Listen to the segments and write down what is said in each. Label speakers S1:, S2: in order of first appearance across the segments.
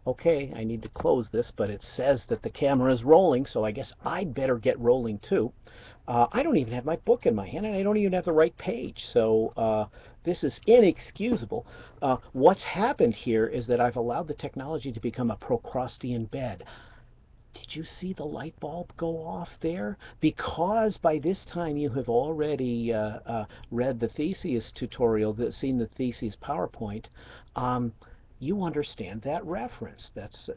S1: okay, I need to close this, but it says that the camera is rolling, so I guess I'd better get rolling too. I don't even have my book in my hand, and I don't even have the right page, so this is inexcusable. What's happened here is that I've allowed the technology to become a Procrustean bed. Did you see the light bulb go off there? Because by this time you have already read the Theseus tutorial, seen the Theseus PowerPoint, you understand that reference. That's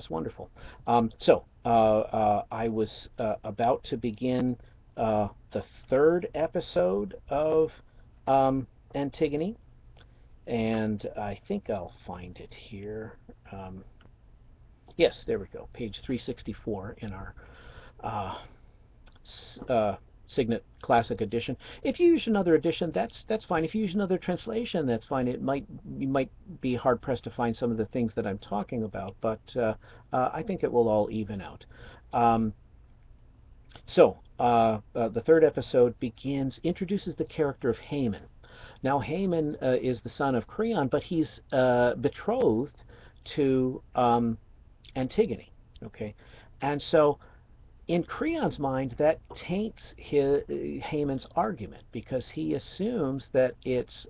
S1: wonderful. I was about to begin the third episode of Antigone, and I think I'll find it here. Yes, there we go, page 364 in our Signet Classic edition. If you use another edition, that's fine. If you use another translation, that's fine. You might be hard pressed to find some of the things that I'm talking about, but I think it will all even out. The third episode introduces the character of Haman. Now, Haman is the son of Creon, but he's betrothed to Antigone. Okay, and so in Creon's mind, that taints Haman's argument, because he assumes that it's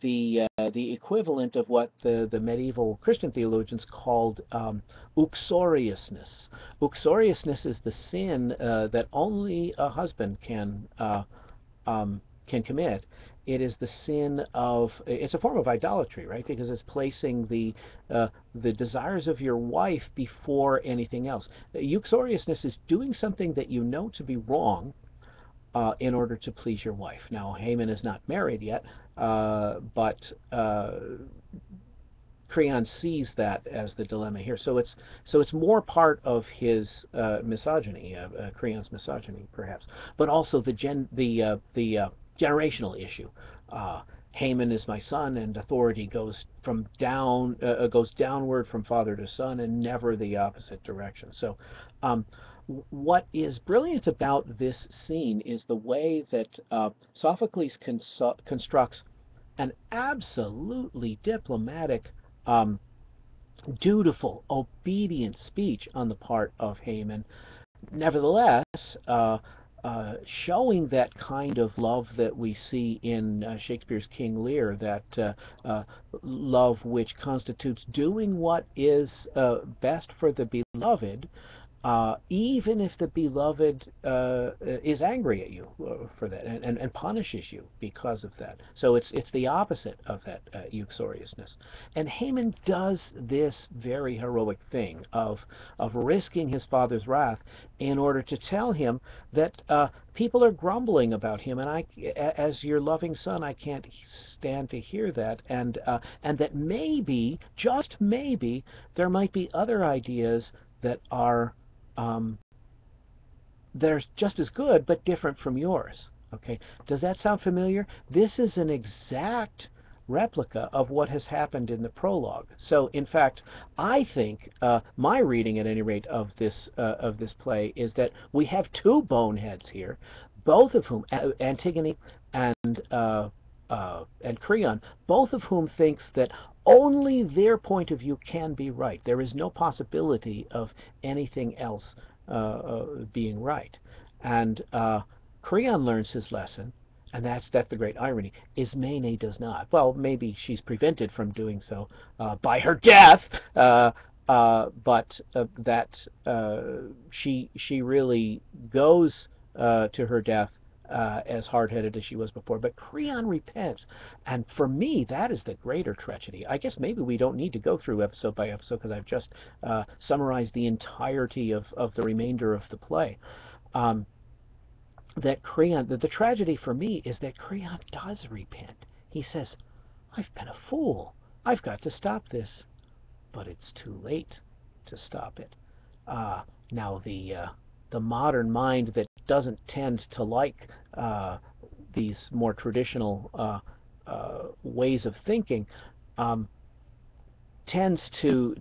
S1: the equivalent of what the medieval Christian theologians called uxoriousness. Uxoriousness is the sin that only a husband can commit. It is the sin of, it's a form of idolatry, right? Because it's placing the desires of your wife before anything else. Uxoriousness is doing something that you know to be wrong in order to please your wife. Now, Haman is not married yet, but Creon sees that as the dilemma here. So it's more part of his misogyny, Creon's misogyny, perhaps, but also the generational issue. Haman is my son, and authority goes downward from father to son, and never the opposite direction. So, what is brilliant about this scene is the way that Sophocles constructs an absolutely diplomatic, dutiful, obedient speech on the part of Haman. Nevertheless, showing that kind of love that we see in Shakespeare's King Lear, that love which constitutes doing what is best for the beloved, even if the beloved is angry at you for that, and punishes you because of that. So it's the opposite of that uxoriousness. And Haman does this very heroic thing of risking his father's wrath in order to tell him that people are grumbling about him, and as your loving son, I can't stand to hear that, and that maybe, just maybe, there might be other ideas that are they're just as good but different from yours. Okay, does that sound familiar? This is an exact replica of what has happened in the prologue. So, in fact, I think my reading, at any rate, of this play is that we have two boneheads here, both of whom, Antigone and Creon, both of whom thinks that only their point of view can be right. There is no possibility of anything else being right. And Creon learns his lesson, and that's the great irony. Ismene does not. Well, maybe she's prevented from doing so by her death, but she really goes to her death as hard-headed as she was before. But Creon repents, and for me, that is the greater tragedy. I guess maybe we don't need to go through episode by episode, because I've just summarized the entirety of the remainder of the play. The tragedy for me is that Creon does repent. He says, I've been a fool. I've got to stop this. But it's too late to stop it. Now, the modern mind that doesn't tend to like these more traditional ways of thinking tends to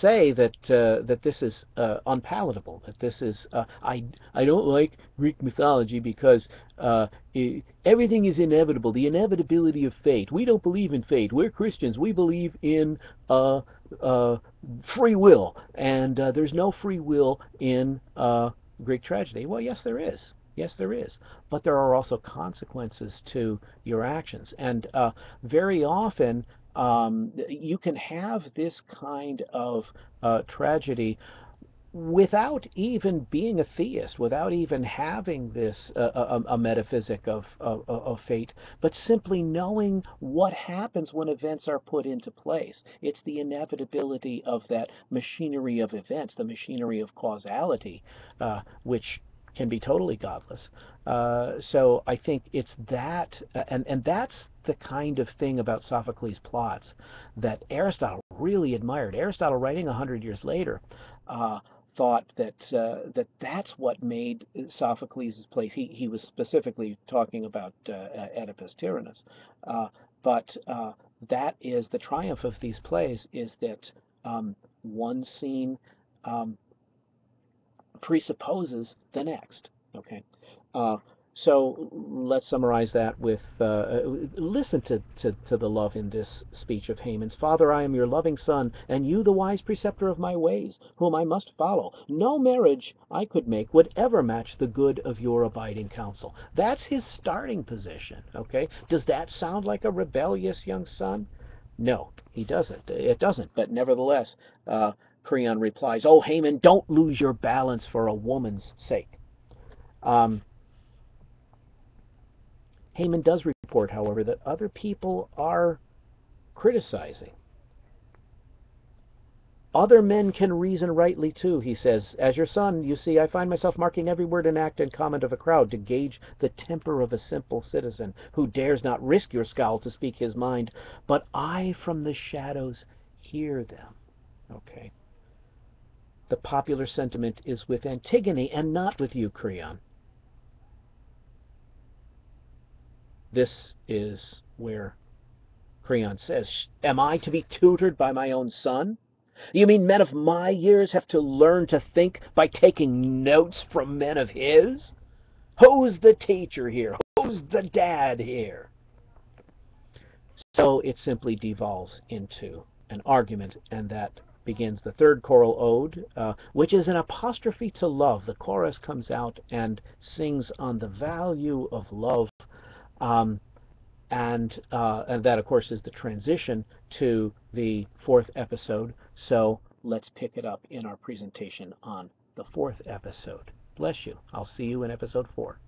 S1: say that that this is unpalatable. That this is I don't like Greek mythology because everything is inevitable. The inevitability of fate. We don't believe in fate. We're Christians. We believe in uh, free will, and there's no free will in Greek tragedy. Well, yes, there is. Yes, there is. But there are also consequences to your actions, and very often you can have this kind of tragedy without even being a theist, without even having this a metaphysic of fate, but simply knowing what happens when events are put into place. It's the inevitability of that machinery of events, the machinery of causality, which can be totally godless. So I think it's that, and that's the kind of thing about Sophocles' plots that Aristotle really admired. Aristotle, writing 100 years later, uh, thought that that's what made Sophocles' plays. He was specifically talking about Oedipus Tyrannus, uh, but that is the triumph of these plays, is that one scene um, presupposes the next. Okay, uh, so let's summarize that with listen to the love in this speech of Haman's. Father, I am your loving son, and you the wise preceptor of my ways, whom I must follow. No marriage I could make would ever match the good of your abiding counsel. That's his starting position. Okay, does that sound like a rebellious young son? No, he doesn't. It doesn't. But nevertheless, Creon replies, "Oh, Haman, don't lose your balance for a woman's sake." Um, Haman does report, however, that other people are criticizing. Other men can reason rightly too, he says. As your son, you see, I find myself marking every word and act and comment of a crowd to gauge the temper of a simple citizen who dares not risk your scowl to speak his mind, but I from the shadows hear them. Okay. The popular sentiment is with Antigone and not with you, Creon. This is where Creon says, am I to be tutored by my own son? You mean men of my years have to learn to think by taking notes from men of his? Who's the teacher here? Who's the dad here? So it simply devolves into an argument, and that begins the third choral ode, which is an apostrophe to love. The chorus comes out and sings on the value of love, um, and that, of course, is the transition to the fourth episode. So let's pick it up in our presentation on the fourth episode. Bless you. I'll see you in episode 4.